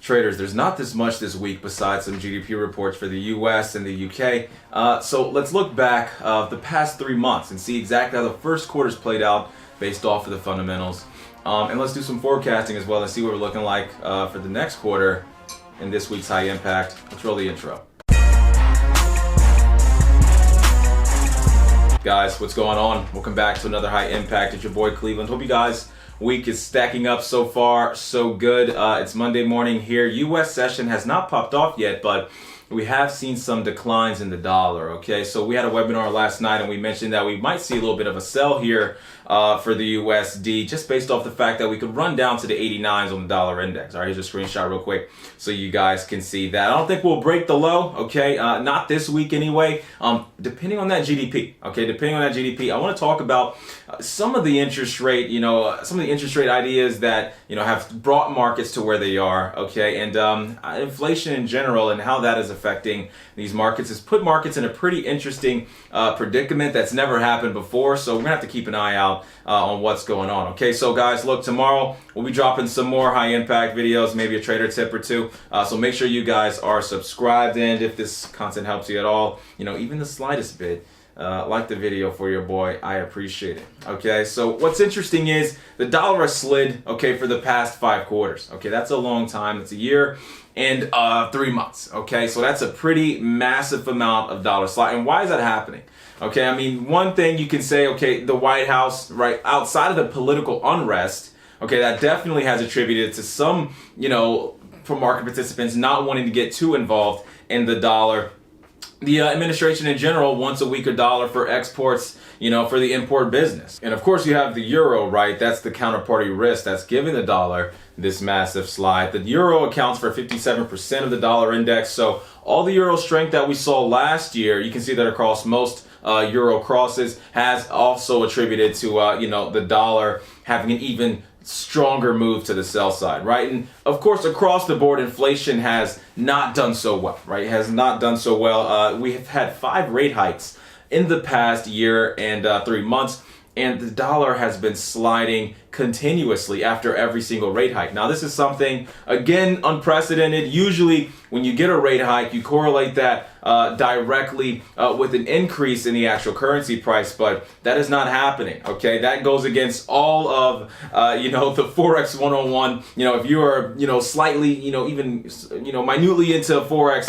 Traders, there's not this much this week besides some GDP reports for the US and the UK. So let's look back the past 3 months and see exactly how the first quarter's played out based off of the fundamentals. And let's do some forecasting as well and see what we're looking like for the next quarter in this week's High Impact. Let's roll the intro. Guys, what's going on? Welcome back to another High Impact. It's your boy Cleveland. Hope you guys' week is stacking up so far, so good. It's Monday morning here. US session has not popped off yet, but we have seen some declines in the dollar, okay? So we had a webinar last night and we mentioned that we might see a little bit of a sell here for the USD just based off the fact that we could run down to the 89s on the dollar index. All right, here's a screenshot real quick so you guys can see that. I don't think we'll break the low, okay? Not this week anyway, depending on that GDP, okay? Depending on that GDP, I want to talk about some of the interest rate, some of the interest rate ideas that, have brought markets to where they are, okay? And inflation in general and how that is affecting these markets has put markets in a pretty interesting predicament that's never happened before. So we're gonna have to keep an eye out on what's going on. Okay, so guys, look, tomorrow we'll be dropping some more high impact videos, maybe a trader tip or two. So make sure you guys are subscribed, and if this content helps you at all, even the slightest bit, like the video for your boy, I appreciate it. Okay, so what's interesting is the dollar has slid, okay, for the past 5 quarters. Okay, that's a long time. It's a year and 3 months. Okay, so that's a pretty massive amount of dollar slide. And why is that happening? Okay, I mean, one thing you can say, okay, the White House, right, outside of the political unrest, okay, that definitely has attributed to some, for market participants not wanting to get too involved in the dollar. The administration in general wants a weaker dollar for exports, for the import business. And of course you have the euro, right? That's the counterparty risk that's giving the dollar this massive slide. The euro accounts for 57% of the dollar index. So all the euro strength that we saw last year, you can see that across most euro crosses, has also attributed to, the dollar having an even stronger move to the sell side, right? And of course, across the board, inflation has not done so well, right? It has not done so well. We have had 5 rate hikes in the past year and 3 months, and the dollar has been sliding continuously after every single rate hike. Now, this is something, again, unprecedented. Usually, when you get a rate hike, you correlate that directly with an increase in the actual currency price, but that is not happening, okay? That goes against all of, the Forex 101. If you are, slightly, even, minutely into Forex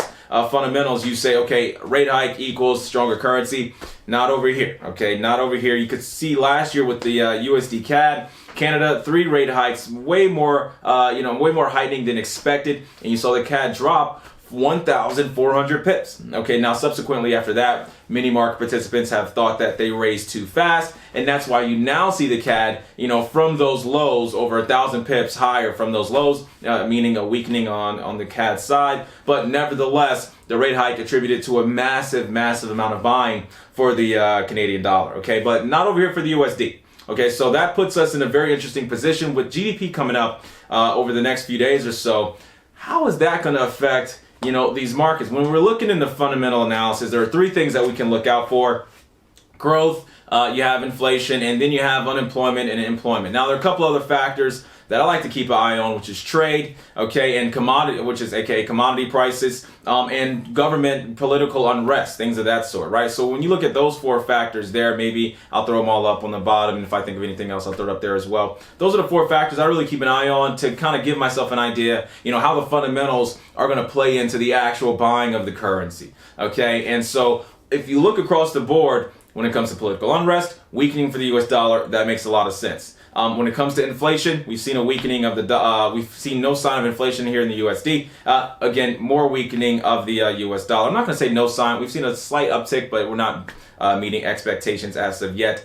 fundamentals, you say, okay, rate hike equals stronger currency. Not over here, okay? Not over here. You could see last year with the USD CAD, Canada, 3 rate hikes, way more heightening than expected, and you saw the CAD drop 1,400 pips. Okay, now subsequently after that, many market participants have thought that they raised too fast, and that's why you now see the CAD, from those lows over 1,000 pips higher from those lows, meaning a weakening on the CAD side. But nevertheless, the rate hike attributed to a massive amount of buying for the Canadian dollar. Okay, but not over here for the USD. Okay, so that puts us in a very interesting position with GDP coming up over the next few days or so. How is that going to affect, these markets? When we're looking into fundamental analysis, there are 3 things that we can look out for. Growth, you have inflation, and then you have unemployment and employment. Now, there are a couple other factors that I like to keep an eye on, which is trade, okay, and commodity, which is aka commodity prices, and government political unrest, things of that sort, right? So when you look at those 4 factors there, maybe I'll throw them all up on the bottom, and if I think of anything else, I'll throw it up there as well. Those are the 4 factors I really keep an eye on to kind of give myself an idea, how the fundamentals are going to play into the actual buying of the currency, okay? And so if you look across the board, when it comes to political unrest, weakening for the US dollar, that makes a lot of sense. When it comes to inflation, we've seen a weakening of we've seen no sign of inflation here in the USD. Again, more weakening of the US dollar. I'm not going to say no sign. We've seen a slight uptick, but we're not meeting expectations as of yet.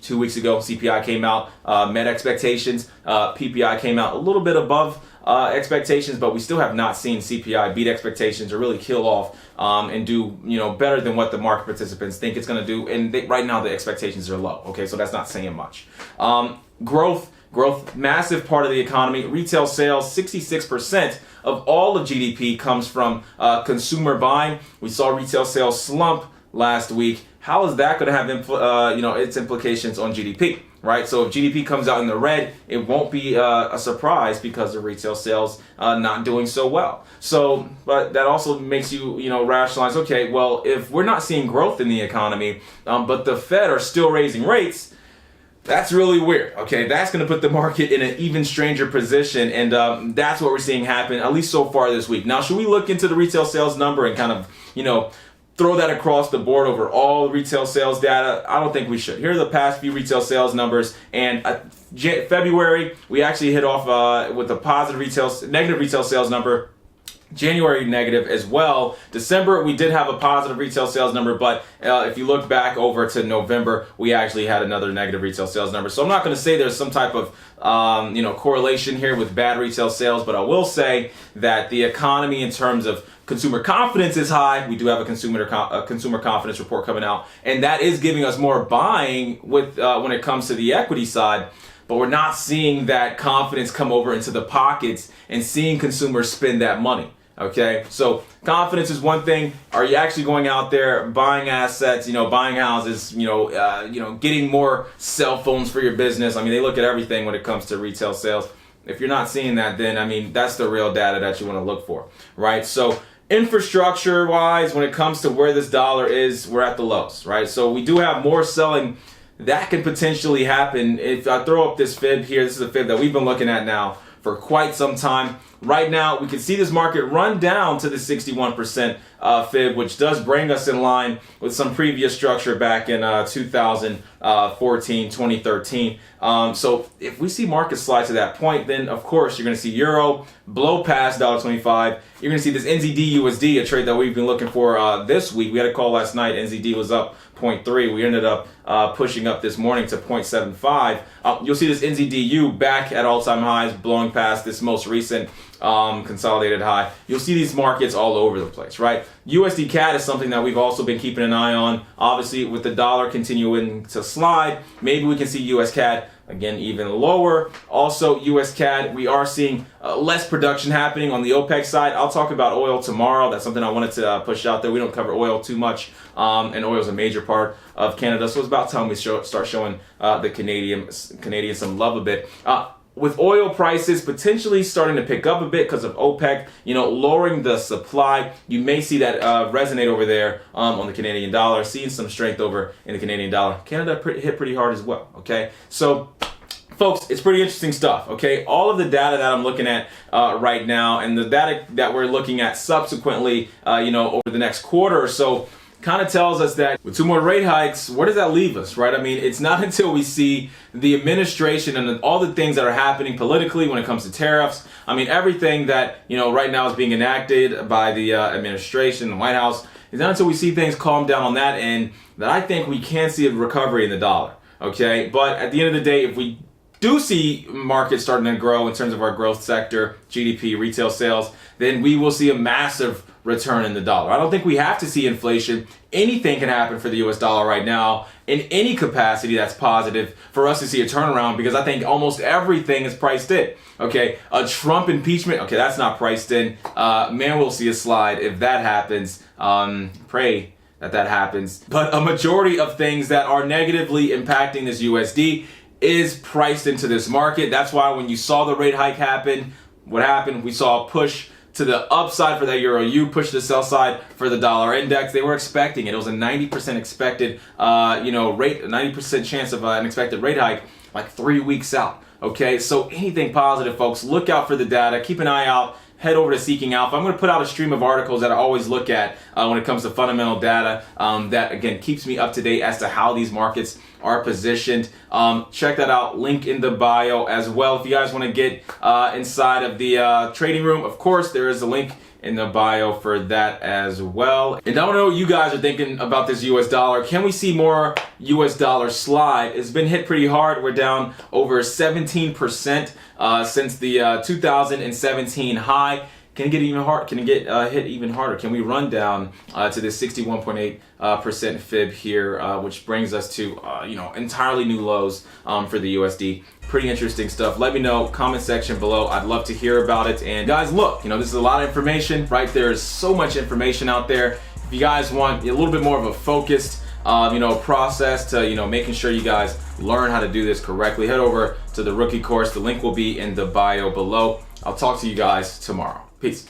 2 weeks ago, CPI came out, met expectations. PPI came out a little bit above expectations, but we still have not seen CPI beat expectations or really kill off and do better than what the market participants think it's going to do. And right now the expectations are low. Okay, so that's not saying much. Growth, massive part of the economy. Retail sales, 66% of all of GDP comes from consumer buying. We saw retail sales slump last week. How is that going to have its implications on GDP? right? So if GDP comes out in the red, it won't be a surprise because of retail sales not doing so well. So, but that also makes you, rationalize, okay, well, if we're not seeing growth in the economy, but the Fed are still raising rates, that's really weird, okay? That's going to put the market in an even stranger position, and that's what we're seeing happen, at least so far this week. Now, should we look into the retail sales number and kind of, throw that across the board over all retail sales data? I don't think we should. Here are the past few retail sales numbers, and February, we actually hit off with a negative retail sales number. January negative as well. December, we did have a positive retail sales number, but if you look back over to November, we actually had another negative retail sales number. So I'm not going to say there's some type of correlation here with bad retail sales, but I will say that the economy in terms of consumer confidence is high. We do have a consumer confidence report coming out, and that is giving us more buying with when it comes to the equity side. But we're not seeing that confidence come over into the pockets and seeing consumers spend that money. Okay, so confidence is one thing. Are you actually going out there buying assets, buying houses, getting more cell phones for your business? I mean, they look at everything when it comes to retail sales. If you're not seeing that, then, that's the real data that you want to look for, right? So infrastructure wise, when it comes to where this dollar is, we're at the lows, right? So we do have more selling that could potentially happen. If I throw up this fib here, this is a fib that we've been looking at now for quite some time. Right now, we can see this market run down to the 61% fib, which does bring us in line with some previous structure back in 2014, 2013. So if we see markets slide to that point, then of course you're going to see euro blow past $1.25. You're going to see this NZD USD, a trade that we've been looking for this week. We had a call last night. NZD was up 0.3. We ended up pushing up this morning to 0.75. You'll see this NZDU back at all-time highs, blowing past this most recent consolidated high. You'll see these markets all over the place, right? USD CAD is something that we've also been keeping an eye on. Obviously, with the dollar continuing to slide, maybe we can see US CAD again even lower. Also, US CAD, we are seeing less production happening on the OPEC side. I'll talk about oil tomorrow. That's something I wanted to push out there. We don't cover oil too much, and oil is a major part of Canada, so it's about time we start showing the Canadians some love a bit. With oil prices potentially starting to pick up a bit because of OPEC, lowering the supply, you may see that resonate over there on the Canadian dollar, seeing some strength over in the Canadian dollar. Canada hit pretty hard as well, okay? So, folks, it's pretty interesting stuff, okay? All of the data that I'm looking at right now and the data that we're looking at subsequently, over the next quarter or so, kind of tells us that with 2 more rate hikes, where does that leave us, right? I mean, it's not until we see the administration and all the things that are happening politically when it comes to tariffs. I mean, everything that, right now is being enacted by the administration, the White House, it's not until we see things calm down on that end that I think we can see a recovery in the dollar, okay? But at the end of the day, if we do see markets starting to grow in terms of our growth sector, GDP, retail sales, then we will see a massive return in the dollar. I don't think we have to see inflation. Anything can happen for the US dollar right now in any capacity that's positive for us to see a turnaround, because I think almost everything is priced in. Okay, a Trump impeachment, okay, that's not priced in. Man, we'll see a slide if that happens. Pray that happens. But a majority of things that are negatively impacting this USD is priced into this market. That's why when you saw the rate hike happen, what happened? We saw a push to the upside for that euro. You push the sell side for the dollar index. They were expecting it. It was a 90% expected, rate, a 90% chance of an expected rate hike, like 3 weeks out. Okay, so anything positive, folks. Look out for the data. Keep an eye out. Head over to Seeking Alpha. I'm going to put out a stream of articles that I always look at when it comes to fundamental data that, again, keeps me up to date as to how these markets are positioned. Check that out. Link in the bio as well. If you guys want to get inside of the trading room, of course, there is a link in the bio for that as well. And I don't know what you guys are thinking about this US dollar. Can we see more US dollar slide? It's been hit pretty hard. We're down over 17% since the 2017 high. Can it get even hard? Can it get hit even harder? Can we run down to this 61.8% fib here, which brings us to entirely new lows for the USD? Pretty interesting stuff. Let me know, comment section below. I'd love to hear about it. And guys, look, this is a lot of information, right? There is so much information out there. If you guys want a little bit more of a focused process to, making sure you guys learn how to do this correctly, head over to the rookie course. The link will be in the bio below. I'll talk to you guys tomorrow. Peace.